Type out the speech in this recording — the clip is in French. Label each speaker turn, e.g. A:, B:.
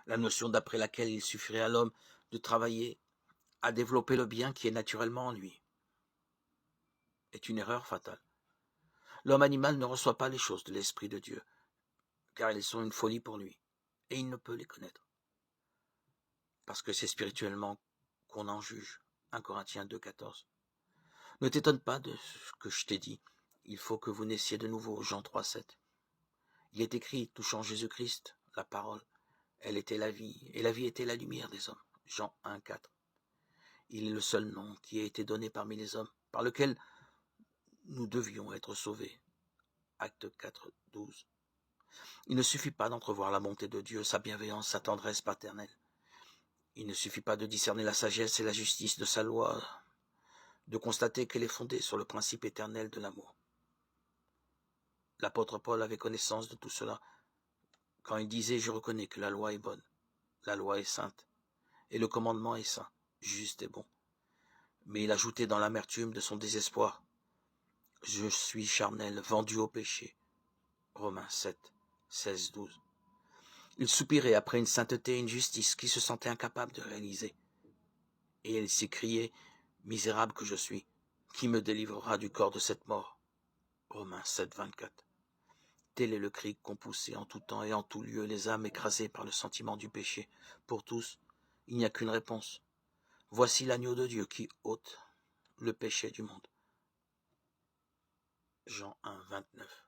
A: La notion d'après laquelle il suffirait à l'homme de travailler à développer le bien qui est naturellement en lui est une erreur fatale. L'homme animal ne reçoit pas les choses de l'Esprit de Dieu, car elles sont une folie pour lui, et il ne peut les connaître, parce que c'est spirituellement qu'on en juge. 1 Corinthiens 2,14. Ne t'étonne pas de ce que je t'ai dit, il faut que vous naissiez de nouveau, Jean 3,7. Il est écrit, touchant Jésus-Christ, la parole, elle était la vie, et la vie était la lumière des hommes, Jean 1,4. Il est le seul nom qui a été donné parmi les hommes, par lequel nous devions être sauvés, Acte 4,12. Il ne suffit pas d'entrevoir la bonté de Dieu, sa bienveillance, sa tendresse paternelle. Il ne suffit pas de discerner la sagesse et la justice de sa loi, de constater qu'elle est fondée sur le principe éternel de l'amour. L'apôtre Paul avait connaissance de tout cela quand il disait « Je reconnais que la loi est bonne, la loi est sainte, et le commandement est saint, juste et bon. » Mais il ajoutait dans l'amertume de son désespoir « Je suis charnel, vendu au péché. » Romains 7, 16, 12. Il soupirait après une sainteté et une justice qu'il se sentait incapable de réaliser. Et il s'écriait « Misérable que je suis, qui me délivrera du corps de cette mort ?» Romains 7, 24. Tel est le cri qu'ont poussé en tout temps et en tout lieu les âmes écrasées par le sentiment du péché. Pour tous, il n'y a qu'une réponse. Voici l'agneau de Dieu qui ôte le péché du monde. Jean 1, 29.